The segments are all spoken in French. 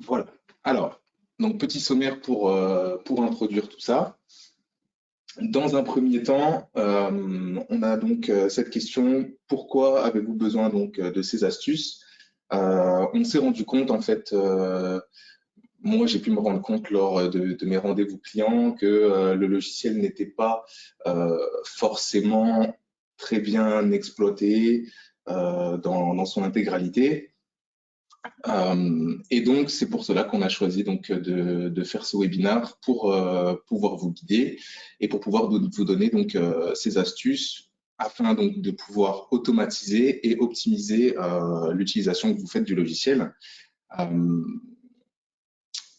Voilà. Alors, donc petit sommaire pour introduire tout ça. Dans un premier temps, on a donc cette question, pourquoi avez-vous besoin donc de ces astuces? On s'est rendu compte en fait, moi j'ai pu me rendre compte lors de mes rendez-vous clients que le logiciel n'était pas forcément très bien exploité dans son intégralité. Et donc, c'est pour cela qu'on a choisi donc de faire ce webinaire pour pouvoir vous guider et pour pouvoir vous donner donc ces astuces afin donc de pouvoir automatiser et optimiser l'utilisation que vous faites du logiciel.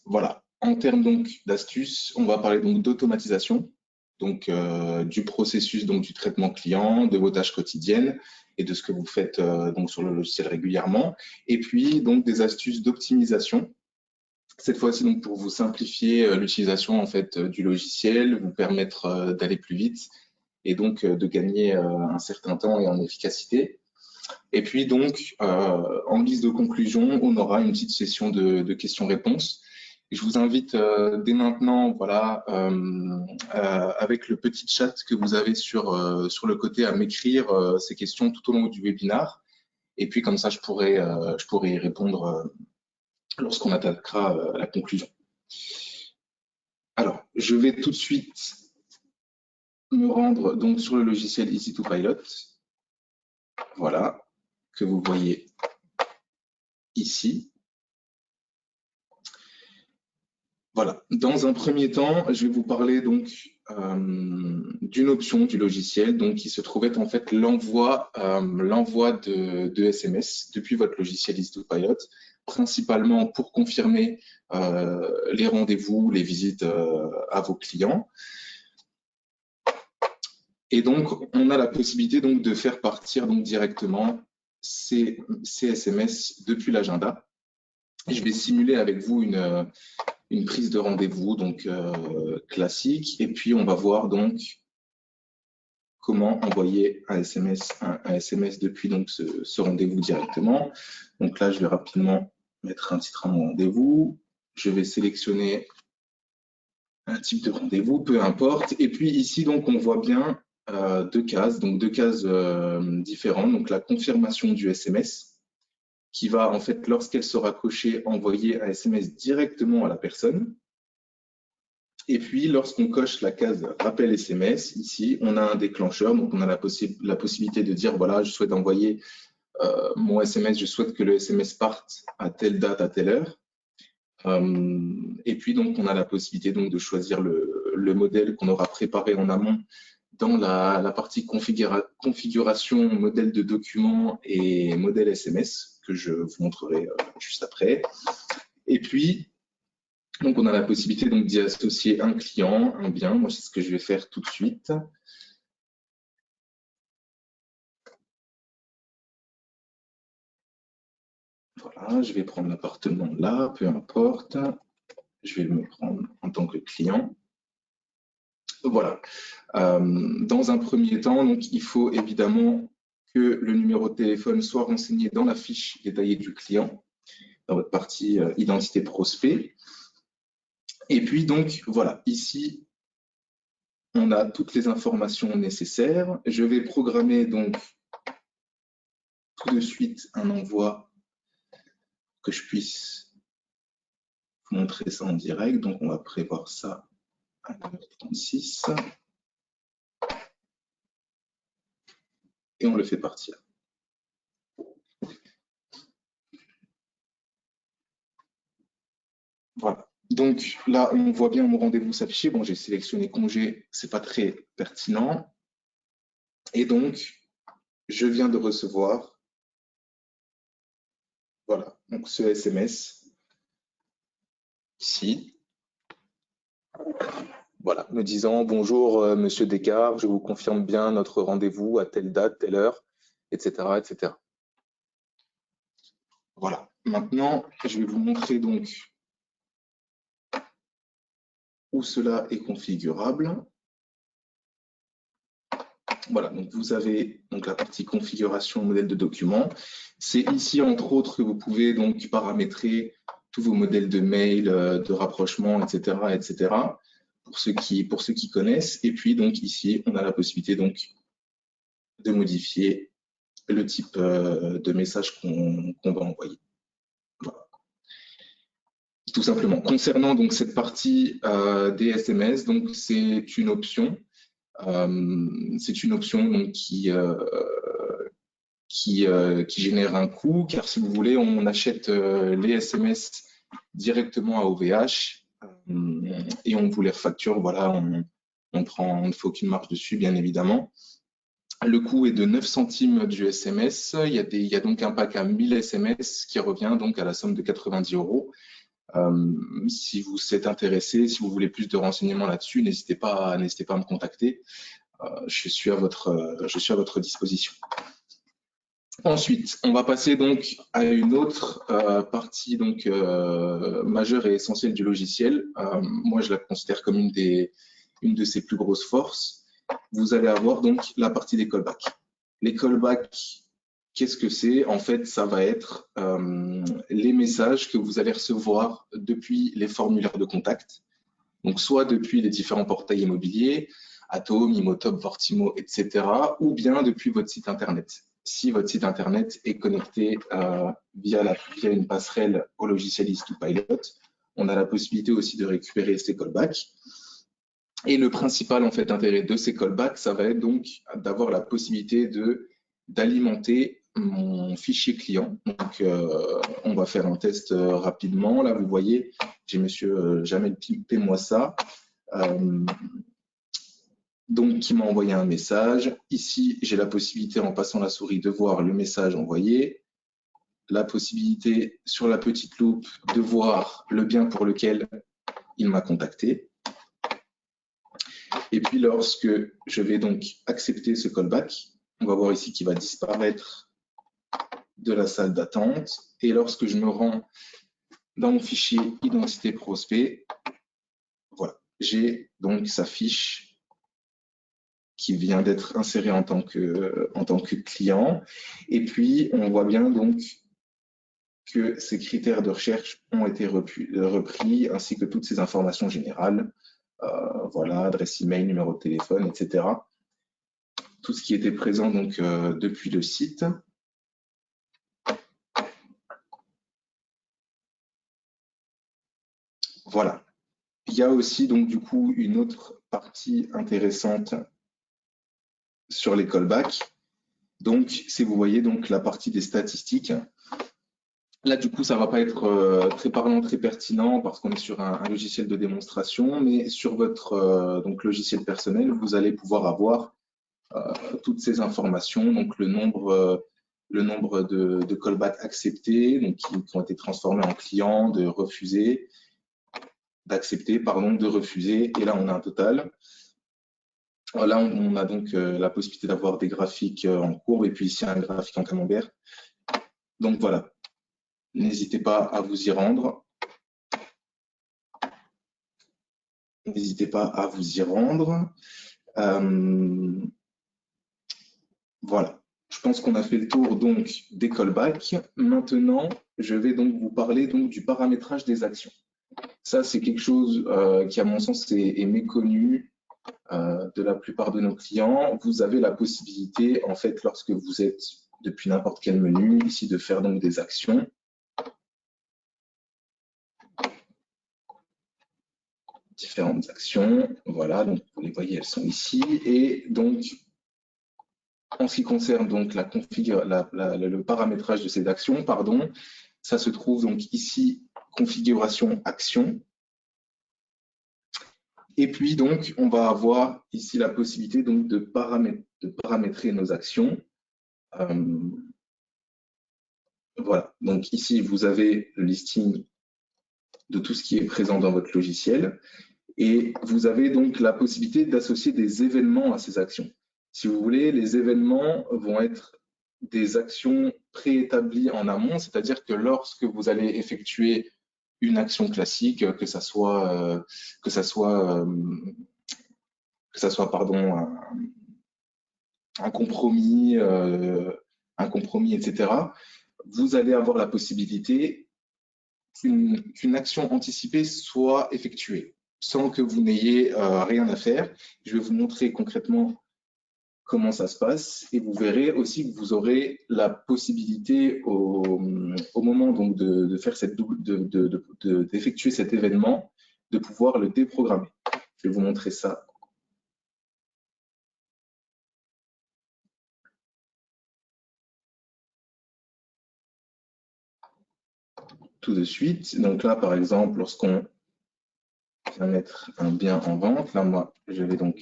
Voilà. En termes donc d'astuces, on va parler donc d'automatisation, donc du processus donc du traitement client, de vos tâches quotidiennes et de ce que vous faites donc sur le logiciel régulièrement. Et puis donc des astuces d'optimisation. Cette fois-ci donc pour vous simplifier l'utilisation en fait du logiciel, vous permettre d'aller plus vite et donc de gagner un certain temps et en efficacité. Et puis donc en guise de conclusion, on aura une petite session de questions-réponses. Je vous invite dès maintenant, voilà, avec le petit chat que vous avez sur le côté, à m'écrire ces questions tout au long du webinaire. Et puis comme ça, je pourrai y répondre lorsqu'on attaquera la conclusion. Alors, je vais tout de suite me rendre donc sur le logiciel EasyToPilot. Voilà, que vous voyez ici. Voilà. Dans un premier temps, je vais vous parler donc d'une option du logiciel donc qui se trouvait en fait l'envoi de SMS depuis votre logiciel EasyToPilot, principalement pour confirmer les rendez-vous, les visites à vos clients. Et donc, on a la possibilité donc de faire partir donc directement ces SMS depuis l'agenda. Je vais simuler avec vous une prise de rendez-vous donc classique, et puis on va voir donc comment envoyer un SMS depuis donc ce rendez-vous directement. Donc là, je vais rapidement mettre un titre à mon rendez-vous. Je vais sélectionner un type de rendez-vous, peu importe. Et puis ici, donc, on voit bien deux cases différentes. Donc la confirmation du SMS, qui va, en fait, lorsqu'elle sera cochée, envoyer un SMS directement à la personne. Et puis, lorsqu'on coche la case rappel SMS, ici, on a un déclencheur. Donc, on a la possibilité de dire, voilà, je souhaite envoyer mon SMS, je souhaite que le SMS parte à telle date, à telle heure. Et puis, donc, on a la possibilité donc, de choisir le modèle qu'on aura préparé en amont dans la partie configuration, modèle de document et modèle SMS, que je vous montrerai juste après. Et puis, donc on a la possibilité donc d'y associer un client, un bien. Moi, c'est ce que je vais faire tout de suite. Voilà, je vais prendre l'appartement là, peu importe. Je vais me prendre en tant que client. Voilà. Dans un premier temps, donc, il faut évidemment que le numéro de téléphone soit renseigné dans la fiche détaillée du client, dans votre partie identité prospect. Et puis donc, voilà, ici, on a toutes les informations nécessaires. Je vais programmer donc tout de suite un envoi que je puisse vous montrer ça en direct. Donc, on va prévoir ça à 9h36 et on le fait partir. Voilà. Donc là, on voit bien mon rendez-vous s'afficher. Bon, j'ai sélectionné congé, c'est pas très pertinent. Et donc, je viens de recevoir, voilà, donc ce SMS ici. Voilà, me disant bonjour Monsieur Descartes, je vous confirme bien notre rendez-vous à telle date, telle heure, etc., etc. Voilà. Maintenant, je vais vous montrer donc où cela est configurable. Voilà, donc vous avez donc la partie configuration modèle de document. C'est ici, entre autres, que vous pouvez donc paramétrer tous vos modèles de mail, de rapprochement, etc., pour ceux qui connaissent. Et puis donc ici, on a la possibilité donc de modifier le type de message qu'on va envoyer. Voilà. Tout simplement. Concernant donc cette partie des SMS, donc c'est une option. C'est une option donc qui génère un coût, car si vous voulez, on achète les SMS directement à OVH et on vous les refacture. Voilà, on ne fait aucune marge dessus, bien évidemment. Le coût est de 9 centimes du SMS. Il y a donc un pack à 1000 SMS qui revient donc à la somme de 90 €. Si vous êtes intéressé, si vous voulez plus de renseignements là-dessus, n'hésitez pas à me contacter. Je suis à votre disposition. Ensuite, on va passer donc à une autre partie donc majeure et essentielle du logiciel. Moi, je la considère comme une de ses plus grosses forces. Vous allez avoir donc la partie des callbacks. Les callbacks, qu'est-ce que c'est? En fait, ça va être les messages que vous allez recevoir depuis les formulaires de contact. Donc, soit depuis les différents portails immobiliers, Atom, Imotop, Vortimo, etc., ou bien depuis votre site Internet. Si votre site Internet est connecté via une passerelle au logiciel Is2Pilot, on a la possibilité aussi de récupérer ces callbacks. Et le principal en fait intérêt de ces callbacks, ça va être donc d'avoir la possibilité d'alimenter mon fichier client. Donc, on va faire un test rapidement. Là, vous voyez, j'ai monsieur Jamel Pimpe-moi ça. Donc, qui m'a envoyé un message. Ici, j'ai la possibilité, en passant la souris, de voir le message envoyé. La possibilité, sur la petite loupe, de voir le bien pour lequel il m'a contacté. Et puis, lorsque je vais donc accepter ce callback, on va voir ici qu'il va disparaître de la salle d'attente. Et lorsque je me rends dans mon fichier identité prospect, voilà, j'ai donc sa fiche qui vient d'être insérée en tant que client. Et puis, on voit bien donc que ces critères de recherche ont été repris, ainsi que toutes ces informations générales. Voilà, adresse email, numéro de téléphone, etc. Tout ce qui était présent donc depuis le site. Voilà. Il y a aussi donc du coup une autre partie intéressante sur les callbacks. Donc, si vous voyez donc la partie des statistiques, là du coup ça va pas être très parlant, très pertinent parce qu'on est sur un logiciel de démonstration, mais sur votre donc logiciel personnel, vous allez pouvoir avoir toutes ces informations, donc le nombre de callbacks acceptés, donc qui ont été transformés en clients, de refusés, d'accepter, pardon, de refuser, et là on a un total. Là, on a donc la possibilité d'avoir des graphiques en courbe et puis ici un graphique en camembert. Donc voilà, n'hésitez pas à vous y rendre. N'hésitez pas à vous y rendre. Voilà, je pense qu'on a fait le tour donc des callbacks. Maintenant, je vais donc vous parler donc du paramétrage des actions. Ça, c'est quelque chose qui, à mon sens, est méconnu de la plupart de nos clients. Vous avez la possibilité, en fait, lorsque vous êtes depuis n'importe quel menu, ici, de faire donc des actions. Différentes actions, voilà, donc vous les voyez, elles sont ici. Et donc, en ce qui concerne donc le paramétrage de ces actions, pardon, ça se trouve donc ici, configuration action. Et puis donc, on va avoir ici la possibilité donc de paramétrer nos actions. Voilà, donc ici, vous avez le listing de tout ce qui est présent dans votre logiciel. Et vous avez donc la possibilité d'associer des événements à ces actions. Si vous voulez, les événements vont être des actions préétablies en amont, c'est-à-dire que lorsque vous allez effectuer une action classique, que ça soit pardon, un compromis, etc., vous allez avoir la possibilité qu'une action anticipée soit effectuée sans que vous n'ayez rien à faire. Je vais vous montrer concrètement comment ça se passe et vous verrez aussi que vous aurez la possibilité au moment donc de faire cette d'effectuer cet événement, de pouvoir le déprogrammer. Je vais vous montrer ça. Tout de suite. Donc là, par exemple, lorsqu'on vient mettre un bien en vente, là, moi, je vais donc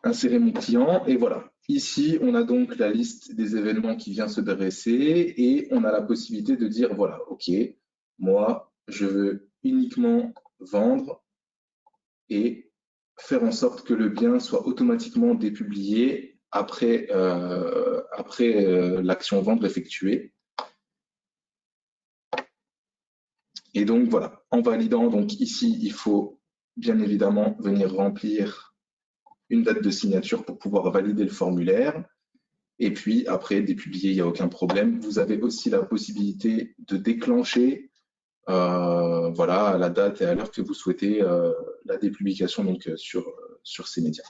insérer mon client et voilà. Ici, on a donc la liste des événements qui vient se dresser et on a la possibilité de dire, voilà, OK, moi, je veux uniquement vendre et faire en sorte que le bien soit automatiquement dépublié après, l'action vendre effectuée. Et donc, voilà, en validant, donc ici, il faut bien évidemment venir remplir une date de signature pour pouvoir valider le formulaire. Et puis, après, dépublier, il n'y a aucun problème. Vous avez aussi la possibilité de déclencher voilà, à la date et à l'heure que vous souhaitez la dépublication donc, sur ces médias.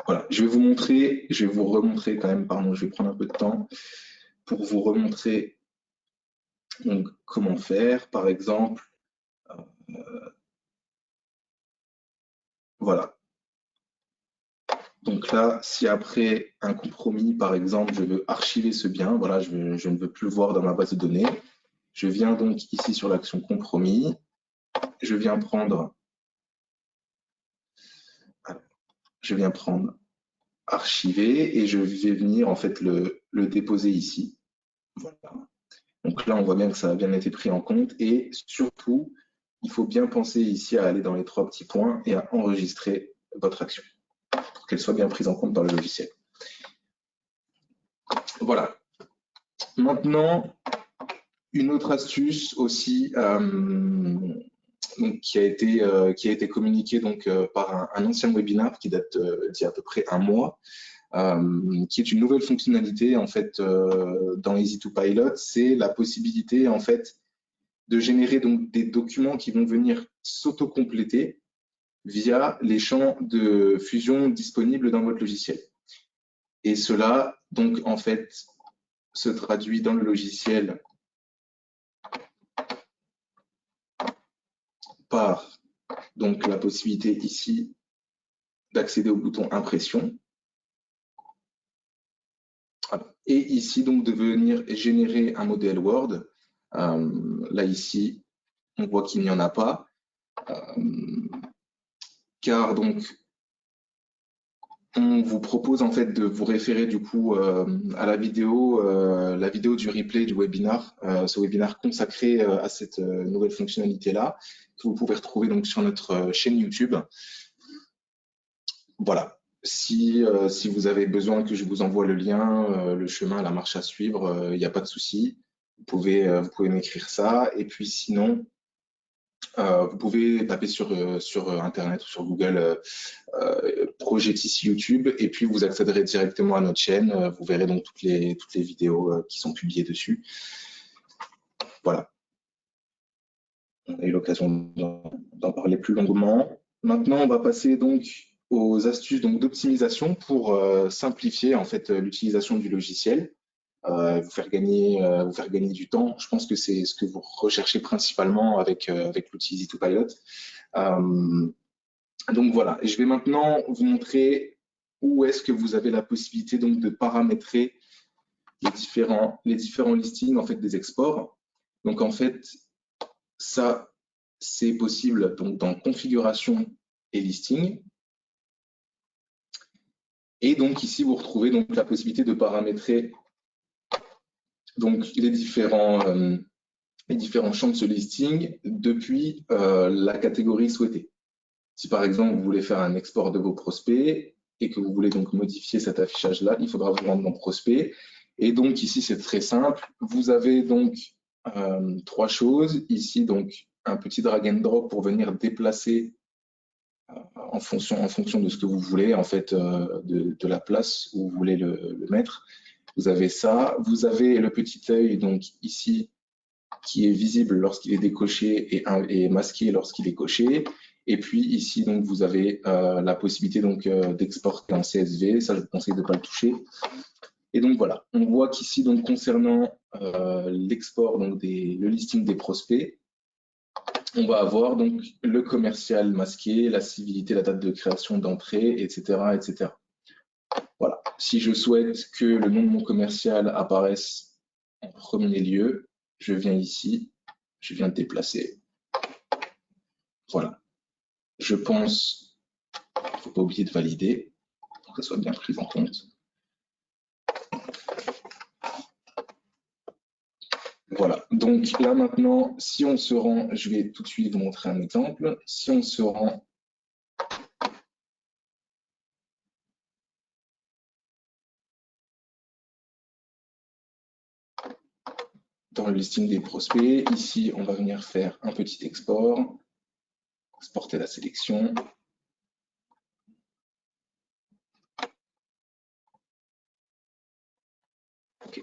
Voilà, je vais vous montrer, je vais vous remontrer quand même, pardon, je vais prendre un peu de temps pour vous remontrer donc, comment faire. Par exemple, voilà. Donc là, si après un compromis, par exemple, je veux archiver ce bien, voilà, je ne veux plus le voir dans ma base de données, je viens donc ici sur l'action compromis, je viens prendre archiver et je vais venir en fait le déposer ici. Voilà. Donc là, on voit bien que ça a bien été pris en compte et surtout, il faut bien penser ici à aller dans les 3 petits points et à enregistrer votre action pour qu'elle soit bien prise en compte dans le logiciel. Voilà. Maintenant, une autre astuce aussi donc, qui a été communiquée donc, par un ancien webinaire qui date d'il y a à peu près un mois, qui est une nouvelle fonctionnalité en fait dans Easy2Pilot, c'est la possibilité en fait de générer donc des documents qui vont venir s'auto-compléter via les champs de fusion disponibles dans votre logiciel. Et cela donc en fait se traduit dans le logiciel par donc la possibilité ici d'accéder au bouton impression. Et ici, donc, de venir générer un modèle Word. Là, ici, on voit qu'il n'y en a pas. Car, donc, on vous propose, en fait, de vous référer, du coup, à la vidéo du replay du webinaire, ce webinaire consacré à cette nouvelle fonctionnalité-là, que vous pouvez retrouver, donc, sur notre chaîne YouTube. Voilà. Si vous avez besoin que je vous envoie le lien, le chemin, la marche à suivre, il n'y a pas de souci. Vous pouvez m'écrire ça. Et puis sinon, vous pouvez taper sur Internet ou sur Google Projetis YouTube et puis vous accéderez directement à notre chaîne. Vous verrez donc toutes les vidéos qui sont publiées dessus. Voilà. On a eu l'occasion d'en parler plus longuement. Maintenant, on va passer donc aux astuces d'optimisation pour simplifier en fait l'utilisation du logiciel, vous faire gagner du temps. Je pense que c'est ce que vous recherchez principalement avec l'outil Easy2Pilot. Donc voilà, et je vais maintenant vous montrer où est-ce que vous avez la possibilité donc de paramétrer les différents listings en fait des exports. Donc en fait, ça c'est possible donc dans configuration et listing. Et donc ici, vous retrouvez donc la possibilité de paramétrer donc les différents champs de ce listing depuis la catégorie souhaitée. Si par exemple, vous voulez faire un export de vos prospects et que vous voulez donc modifier cet affichage-là, il faudra vous rendre dans prospect. Et donc ici, c'est très simple. Vous avez donc 3 choses. Ici, donc un petit drag and drop pour venir déplacer en fonction de ce que vous voulez, en fait, de la place où vous voulez le mettre. Vous avez ça. Vous avez le petit œil, donc ici, qui est visible lorsqu'il est décoché et masqué lorsqu'il est coché. Et puis ici, donc, vous avez la possibilité d'exporter en CSV. Ça, je vous conseille de ne pas le toucher. Et donc voilà, on voit qu'ici, donc concernant l'export, donc le listing des prospects, on va avoir donc le commercial masqué, la civilité, la date de création, d'entrée, etc., etc. Voilà. Si je souhaite que le nom de mon commercial apparaisse en premier lieu, je viens ici, je viens de déplacer. Voilà. Je pense qu'il ne faut pas oublier de valider pour que ça soit bien pris en compte. Voilà, donc là maintenant, si on se rend, je vais tout de suite vous montrer un exemple. Si on se rend dans le listing des prospects, ici on va venir faire un petit export, exporter la sélection. OK.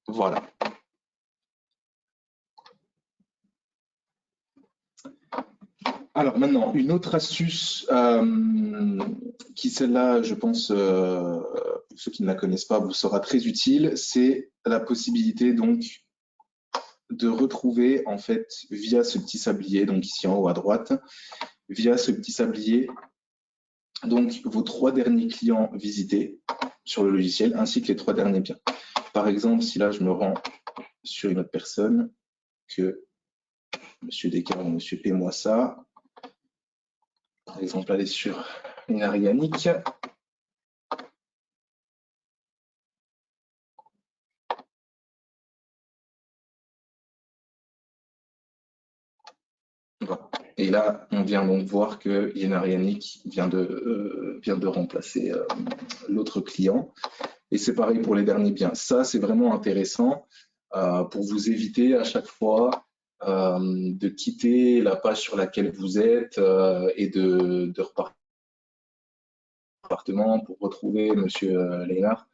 Voilà. Alors maintenant, une autre astuce qui celle-là, je pense, pour ceux qui ne la connaissent pas, vous sera très utile, c'est la possibilité donc de retrouver en fait via ce petit sablier, donc ici en haut à droite, via ce petit sablier, donc vos 3 derniers clients visités sur le logiciel, ainsi que les 3 derniers biens. Par exemple, si là je me rends sur une autre personne, que Monsieur Descartes ou Monsieur Paie-moi ça, par exemple aller sur une Arianique, voilà. Et là, on vient donc voir que Yenarianic vient de remplacer l'autre client. Et c'est pareil pour les derniers biens. Ça, c'est vraiment intéressant pour vous éviter à chaque fois de quitter la page sur laquelle vous êtes et de repartir appartement pour retrouver Monsieur Lénard.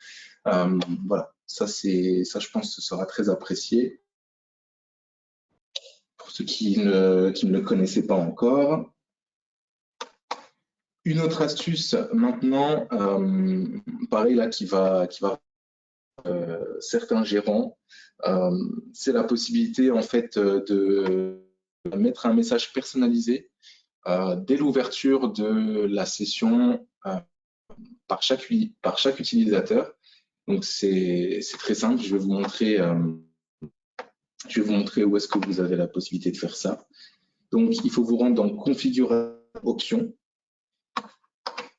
Voilà, ça, je pense que ce sera très apprécié. Pour ceux qui ne le connaissaient pas encore. Une autre astuce maintenant, pareil là, qui va certains gérants, c'est la possibilité en fait de mettre un message personnalisé dès l'ouverture de la session par chaque utilisateur. Donc c'est très simple. Je vais vous montrer où est-ce que vous avez la possibilité de faire ça. Donc il faut vous rendre dans configuration options.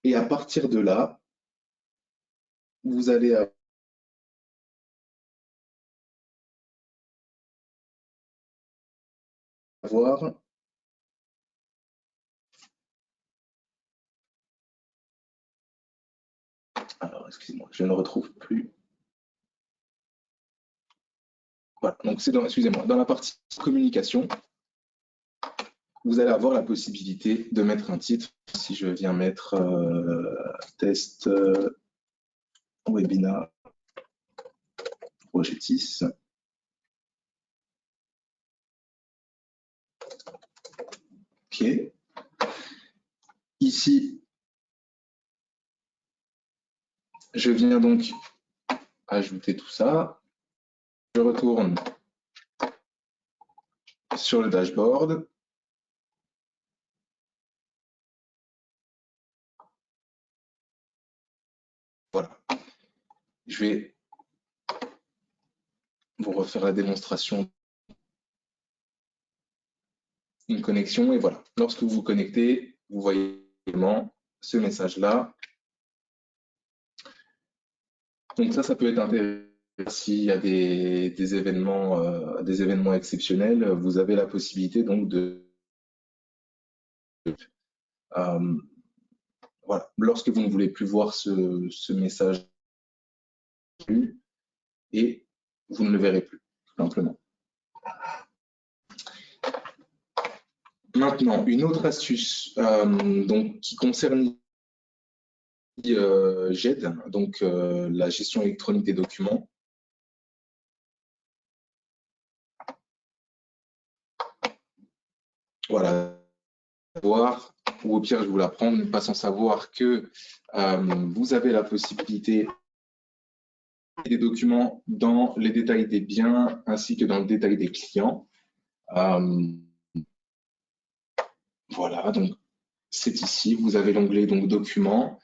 Et à partir de là, vous allez avoir alors excusez-moi, je ne retrouve plus. Voilà, donc c'est excusez-moi, dans la partie communication, vous allez avoir la possibilité de mettre un titre. Si je viens mettre test webinar Progetis. OK. Ici, je viens donc ajouter tout ça. Je retourne sur le dashboard. Voilà. Je vais vous refaire la démonstration d'une connexion. Et voilà. Lorsque vous vous connectez, vous voyez ce message-là. Donc ça peut être intéressant s'il y a des événements exceptionnels, vous avez la possibilité donc euh, voilà, lorsque vous ne voulez plus voir ce message et vous ne le verrez plus, tout simplement. Maintenant, une autre astuce donc, qui concerne GED, donc la gestion électronique des documents. Voilà, voir, ou au pire, je vous l'apprends, pas sans savoir que vous avez la possibilité des documents dans les détails des biens ainsi que dans le détail des clients. Voilà, donc c'est ici, vous avez l'onglet donc documents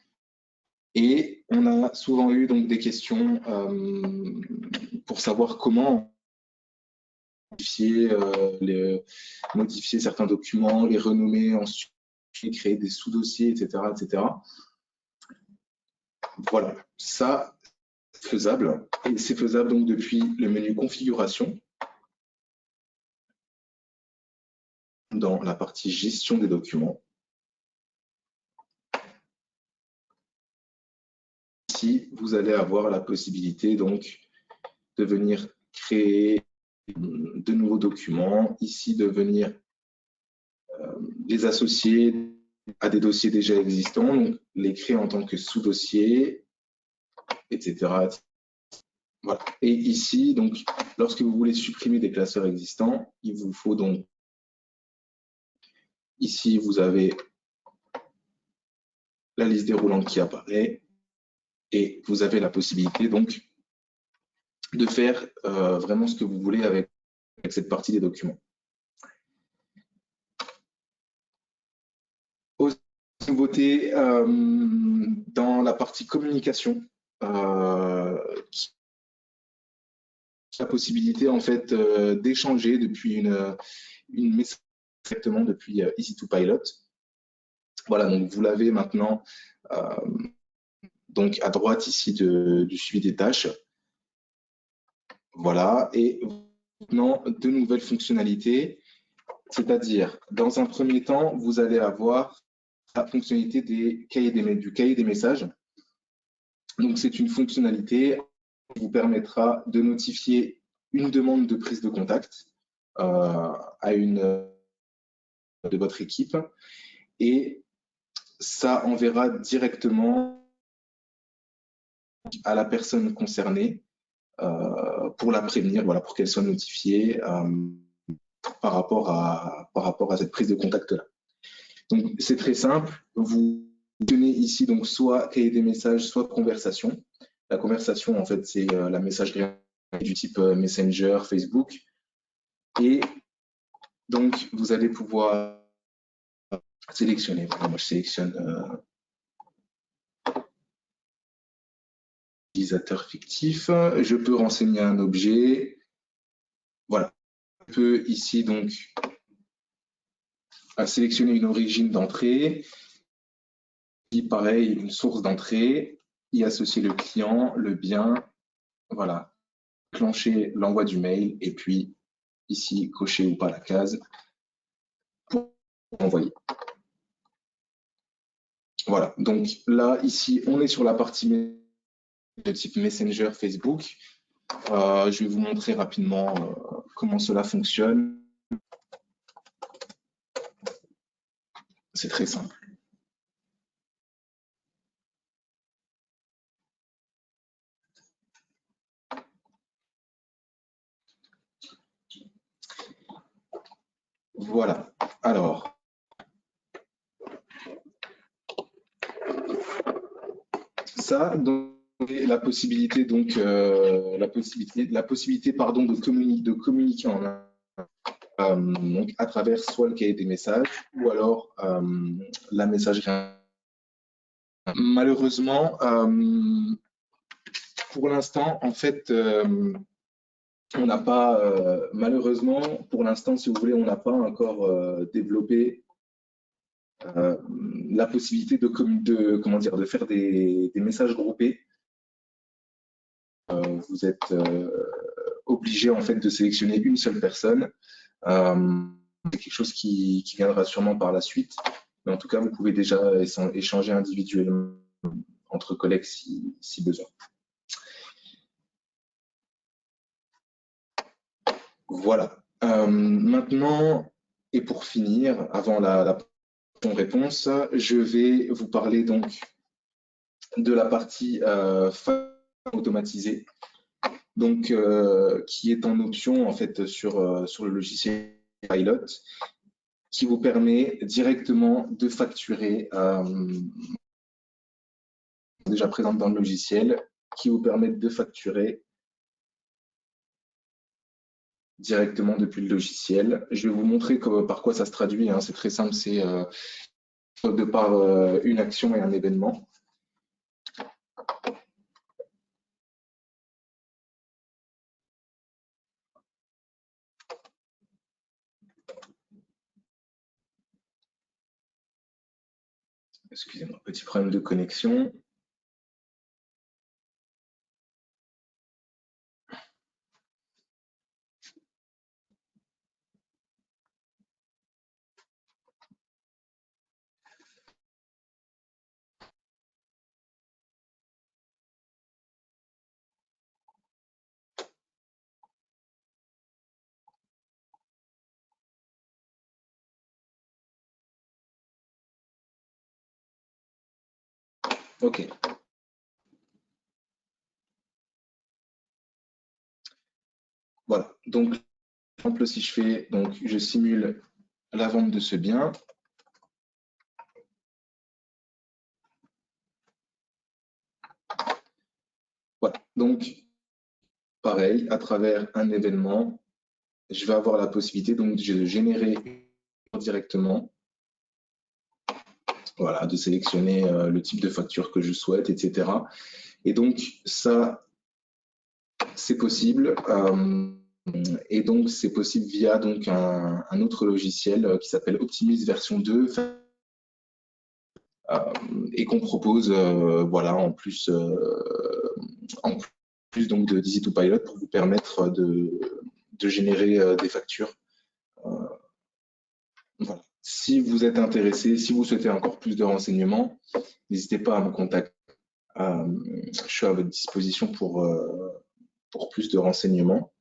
et on a souvent eu donc des questions pour savoir comment modifier certains documents, les renommer, ensuite créer des sous-dossiers, etc., etc. Voilà, ça c'est faisable et c'est faisable donc depuis le menu configuration dans la partie gestion des documents. Ici, vous allez avoir la possibilité donc de venir créer de nouveaux documents, ici de venir les associer à des dossiers déjà existants, donc les créer en tant que sous-dossiers, etc. Voilà. Et ici, donc, lorsque vous voulez supprimer des classeurs existants, il vous faut donc, ici, vous avez la liste déroulante qui apparaît et vous avez la possibilité donc de faire vraiment ce que vous voulez avec cette partie des documents. Autre nouveauté dans la partie communication, la possibilité en fait d'échanger depuis une message directement depuis Easy2Pilot. Voilà, donc vous l'avez maintenant donc à droite ici du suivi des tâches. Voilà, et maintenant de nouvelles fonctionnalités, c'est-à-dire dans un premier temps, vous allez avoir la fonctionnalité du cahier des messages. Donc c'est une fonctionnalité qui vous permettra de notifier une demande de prise de contact à une de votre équipe et ça enverra directement à la personne concernée pour la prévenir, voilà, pour qu'elle soit notifiée par rapport à cette prise de contact-là. Donc, c'est très simple. Vous tenez ici donc soit cahier des messages, soit conversation. La conversation, en fait, c'est la messagerie du type Messenger, Facebook. Et donc, vous allez pouvoir sélectionner. Moi, je sélectionne utilisateur fictif. Je peux renseigner un objet. Voilà. Je peux ici donc sélectionner une origine d'entrée. Pareil, une source d'entrée, y associer le client, le bien, voilà, déclencher l'envoi du mail et puis ici cocher ou pas la case pour envoyer. Voilà, donc là, ici, on est sur la partie de type Messenger Facebook. Je vais vous montrer rapidement comment cela fonctionne. C'est très simple. Voilà, alors. Ça, donc, la possibilité donc la possibilité pardon de communiquer donc à travers soit le cahier des messages ou alors la messagerie. Malheureusement, pour l'instant, en fait, on n'a pas malheureusement pour l'instant, si vous voulez, on n'a pas encore développé la possibilité de faire des messages groupés vous êtes obligé en fait de sélectionner une seule personne. C'est quelque chose qui viendra sûrement par la suite, mais en tout cas, vous pouvez déjà échanger individuellement entre collègues si besoin. Voilà. Maintenant, et pour finir, avant la réponse, je vais vous parler donc de la partie automatisée, donc qui est en option en fait sur le logiciel Pilot, qui vous permet directement de facturer, déjà présente dans le logiciel, qui vous permet de facturer directement depuis le logiciel. Je vais vous montrer par quoi ça se traduit, hein. C'est très simple, c'est de par une action et un événement. Excusez-moi, petit problème de connexion. Ok. Voilà. Donc, par exemple, si je fais, donc, je simule la vente de ce bien. Voilà. Donc, pareil, à travers un événement, je vais avoir la possibilité donc de générer directement, voilà, de sélectionner le type de facture que je souhaite, etc. Et donc, ça, c'est possible. Et donc, c'est possible via donc, un autre logiciel qui s'appelle Optimus version 2 et qu'on propose voilà, en plus donc, de Easy2Pilot pour vous permettre de générer des factures. Voilà. Si vous êtes intéressé, si vous souhaitez encore plus de renseignements, n'hésitez pas à me contacter. Je suis à votre disposition pour plus de renseignements.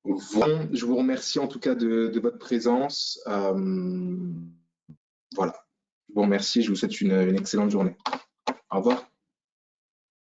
Voilà. Je vous remercie en tout cas de votre présence. Voilà. Je vous remercie, je vous souhaite une excellente journée. Au revoir.